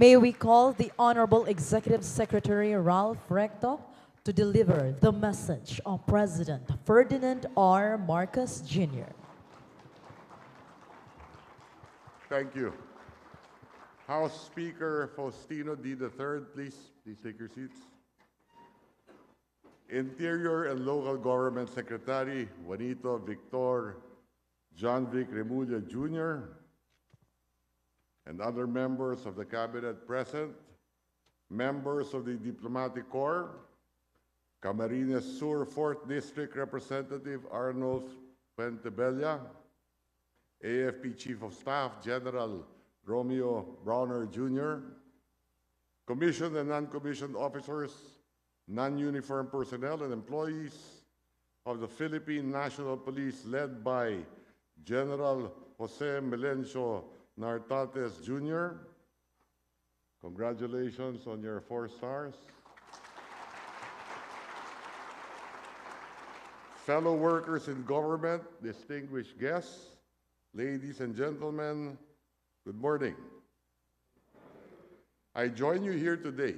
May we call the Honorable Executive Secretary Ralph Recto to deliver the message of President Ferdinand R. Marcos Jr. Thank you. House Speaker Faustino D. III, please take your seats. Interior and Local Government Secretary Juanito Victor John Vic Remulla Jr. and other members of the Cabinet present, members of the Diplomatic Corps, Camarines Sur 4th District Representative Arnold Pentebella, AFP Chief of Staff General Romeo Browner Jr., commissioned and non-commissioned officers, non-uniform personnel and employees of the Philippine National Police led by General Jose Melencio Nartates Jr. Congratulations on your 4 stars. Fellow workers in government, distinguished guests, ladies and gentlemen, good morning. I join you here today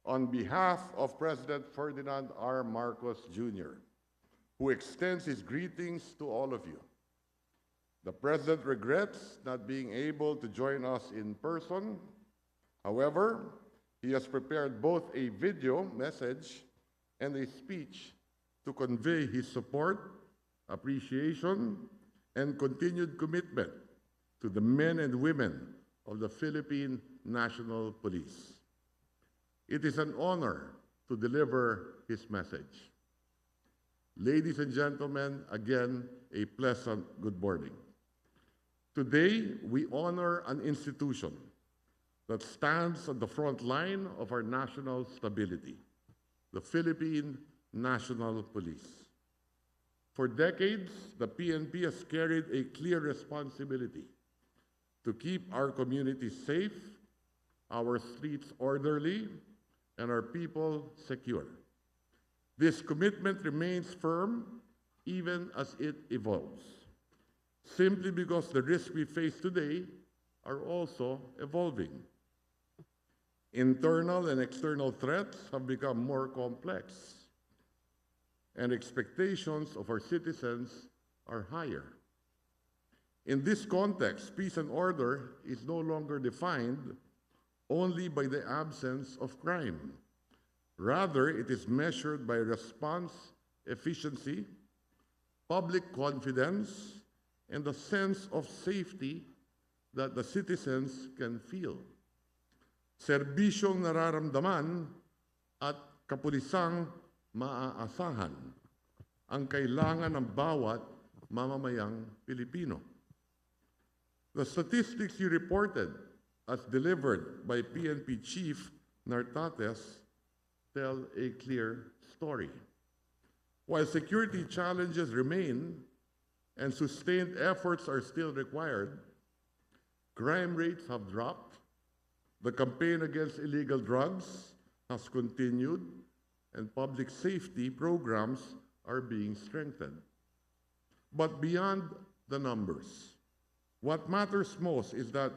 on behalf of President Ferdinand R. Marcos Jr., who extends his greetings to all of you. The President regrets not being able to join us in person. However, he has prepared both a video message and a speech to convey his support, appreciation, and continued commitment to the men and women of the Philippine National Police. It is an honor to deliver his message. Ladies and gentlemen, again, a pleasant good morning. Today, we honor an institution that stands at the front line of our national stability, the Philippine National Police. For decades, the PNP has carried a clear responsibility to keep our communities safe, our streets orderly, and our people secure. This commitment remains firm even as it evolves, simply because the risks we face today are also evolving. Internal and external threats have become more complex, and expectations of our citizens are higher. In this context, peace and order is no longer defined only by the absence of crime. Rather, it is measured by response efficiency, public confidence, and the sense of safety that the citizens can feel. Serbisyong nararamdaman at kapulisang maaasahan ang kailangan ng bawat mamamayang Pilipino. The statistics you reported as delivered by PNP Chief Nartates tell a clear story. While security challenges remain and sustained efforts are still required, crime rates have dropped, the campaign against illegal drugs has continued, and public safety programs are being strengthened. But beyond the numbers, what matters most is that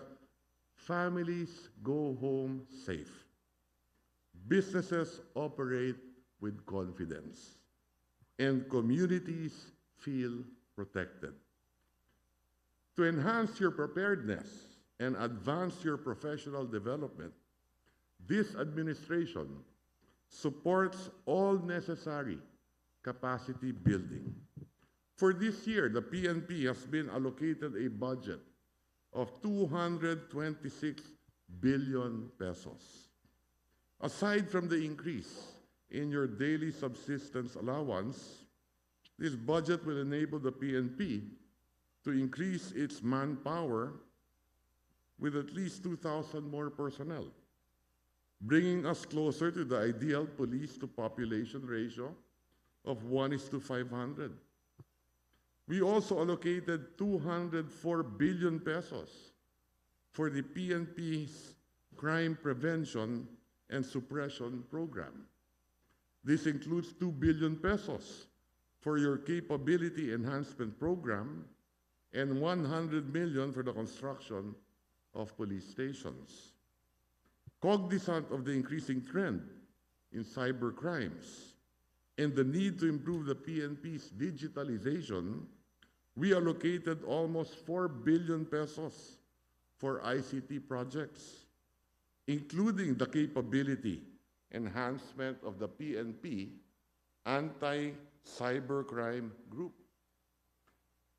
families go home safe. Businesses operate with confidence, and communities feel protected. To enhance your preparedness and advance your professional development, this administration supports all necessary capacity building. For this year, the PNP has been allocated a budget of 226 billion pesos. Aside from the increase in your daily subsistence allowance, this budget will enable the PNP to increase its manpower with at least 2,000 more personnel, bringing us closer to the ideal police-to-population ratio of 1:500. We also allocated 204 billion pesos for the PNP's Crime Prevention and Suppression Program. This includes 2 billion pesos for your Capability Enhancement Program and 100 million for the construction of police stations. Cognizant of the increasing trend in cyber crimes and the need to improve the PNP's digitalization, we allocated almost 4 billion pesos for ICT projects, including the capability enhancement of the PNP Anti-Cybercrime Group.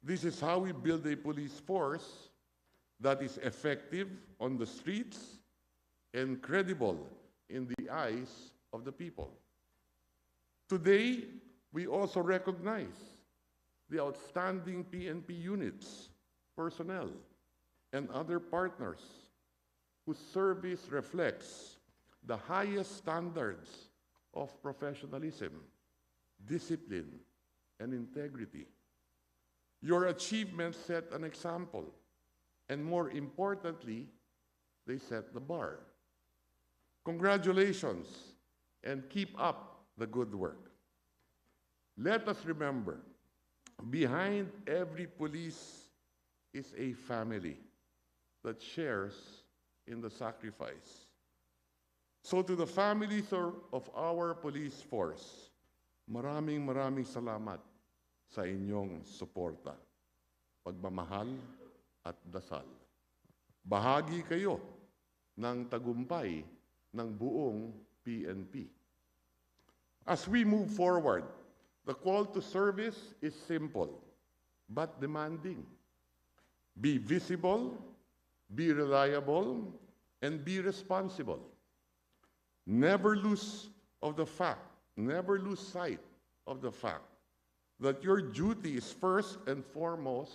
This is how we build a police force that is effective on the streets and credible in the eyes of the people. Today, we also recognize the outstanding PNP units, personnel, and other partners whose service reflects the highest standards of professionalism, discipline, and integrity. Your achievements set an example, and more importantly, they set the bar. Congratulations, and keep up the good work. Let us remember, behind every police is a family that shares in the sacrifice. So to the families of our police force, maraming salamat sa inyong suporta, pagmamahal at dasal. Bahagi kayo ng tagumpay ng buong PNP. As we move forward, the call to service is simple but demanding. Be visible, be reliable, and be responsible. Never lose sight of the fact that your duty is first and foremost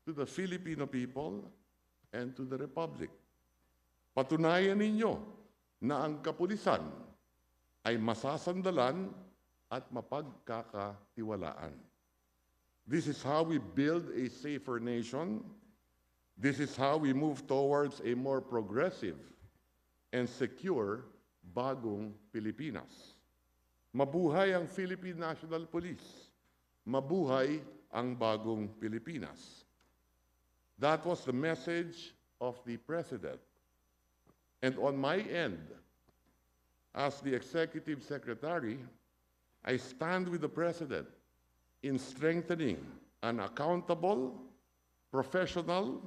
to the Filipino people and to the Republic. Patunayan ninyo na ang kapulisan ay masasandalan at mapagkakatiwalaan. This is how we build a safer nation. This is how we move towards a more progressive and secure bagong Pilipinas. Mabuhay ang Philippine National Police. Mabuhay ang bagong Pilipinas. That was the message of the President. And on my end, as the Executive Secretary, I stand with the President in strengthening an accountable, professional,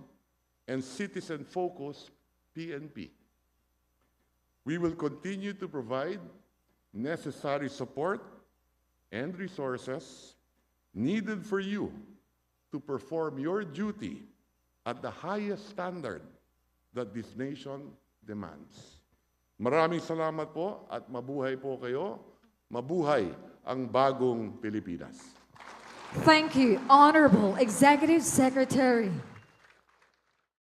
and citizen-focused PNP. We will continue to provide necessary support and resources needed for you to perform your duty at the highest standard that this nation demands. Maraming salamat po at mabuhay po kayo. Mabuhay ang bagong Pilipinas. Thank you, Honorable Executive Secretary.